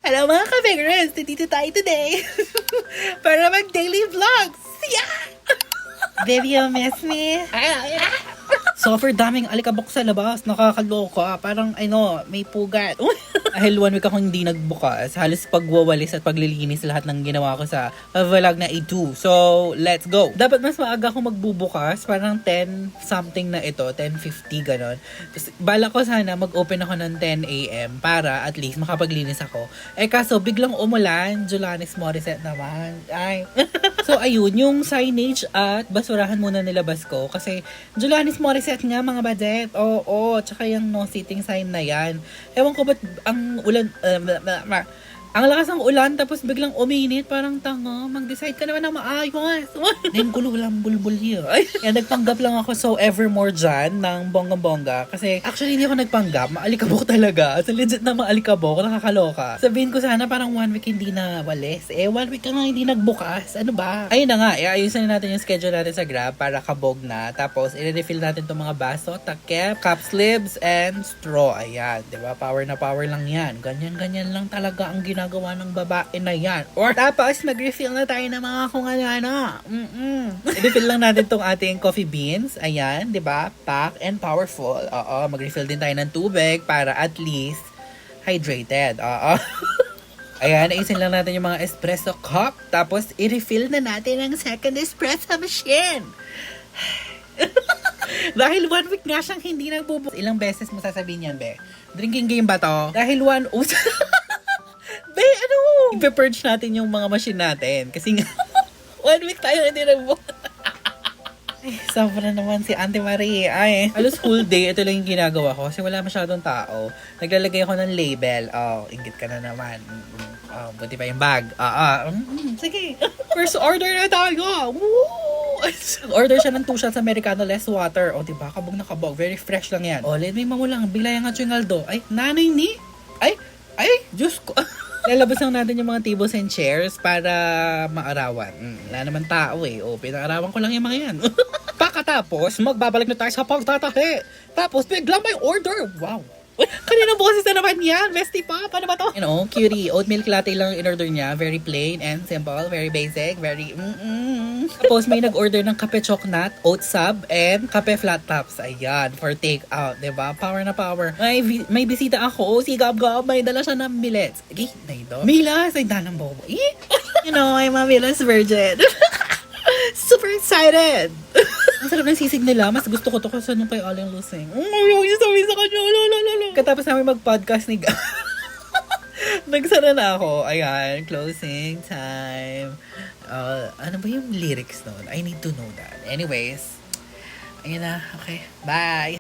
Hello mga ka-figurants! Nandito tayo today para mag-daily vlogs! Yeah! Baby, you miss me? Super daming alikabok sa labas. Nakakaloka. Parang, may pugat. Dahil 1 week akong hindi nagbukas. Halos pagwawalis at paglilinis lahat ng ginawa ko sa vlog na ito. So, let's go. Dapat mas maaga akong magbubukas. Parang 10 something na ito. 10:50 ganon. Tapos, bala ko sana mag-open ako ng 10 a.m. para at least makapaglinis ako. Kaso biglang umulan. Jolanis Morissette naman. Ay. So, ayun. Yung signage at basurahan muna nilabas ko. Kasi, Jolanis Morissette nga mga badet. Oo. Tsaka yung no seating sign na yan. Ewan ko ba't ang ulan, ang lakas ng ulan, tapos biglang uminit, parang tanga, mag-decide ka naman na maayos. Then, gulo lang bulbul here. Yan, nagpanggap lang ako so evermore dyan ng bonggang-bongga. Kasi, actually, hindi ako nagpanggap. Maalikabok talaga. So, legit na maalikabok. Nakakaloka. Sabihin ko sana parang 1 week hindi na walis. 1 week ka nga hindi nagbukas. Ano ba? Ayun na nga. Ayusin na natin yung schedule natin sa Grab para kabog na. Tapos, i-refill natin itong mga baso, takip, cup sleeves, and straw. Ayan. Diba? Power na power lang yan. Ganyan-ganyan lang talaga ang ginagawa ng babae na yan. Or tapos mag-refill na tayo ng mga kung ano-ano. I-refill lang natin tong ating coffee beans. Ayan, 'di ba? Pack and powerful. Oo, mag-refill din tayo ng tubig para at least hydrated. Oo. Ayan, isin lang natin yung mga espresso cup. Tapos i-refill na natin ang second espresso machine. Dahil 1 week nga siyang hindi nagbubukas. Ilang beses mo sasabihin yan, be? Drinking game ba to? Dahil Be, i-purge natin yung mga machine natin. Kasi nga, 1 week tayo hindi nagbukas. Ay, sobra naman si Auntie Marie. Ay, halos whole day, ito lang yung ginagawa ko. Kasi wala masyadong tao. Naglalagay ako ng label. Inggit ka na naman. Buti pa yung bag. Sige. First order na tayo. Woo! Order siya ng 2 shots Americano, less water. Diba? Kabog na kabog. Very fresh lang yan. Let me mamulang. Bigla yung atsyungaldo. Ay, nanay ni? Ay, Diyos ko. Lalabas lang natin yung mga tables and chairs para maarawan. Wala naman tao pinag-arawan ko lang yung mga yan. Pagkatapos, magbabalik na tayo sa pagtatahi. Tapos, biglang may order. Wow. Kanina boses na naman yan. Bestie pa. Paano ba to? Cutie. Oat milk latte lang in-order niya. Very plain and simple. Very basic. Very Tapos may nag-order ng kape choknat, oat sub, and kape flat tops. Ayan. For take out. Diba? Power na power. May bisita ako. Si Gab-Gab. May dala siya ng billets. Okay. Dahito. Milas. Ay, danang bobo. I'm a Milas virgin. Super excited. Ang sarap ng sisig nila. Mas gusto ko to kasi nung kay Aling Lusing. Ayaw niya sabi sa kanya. Katapos namin mag-podcast ni Nagsara na ako. Ayan. Closing time. Ano ba yung lyrics nun? I need to know that. Anyways. Ayun na. Okay. Bye.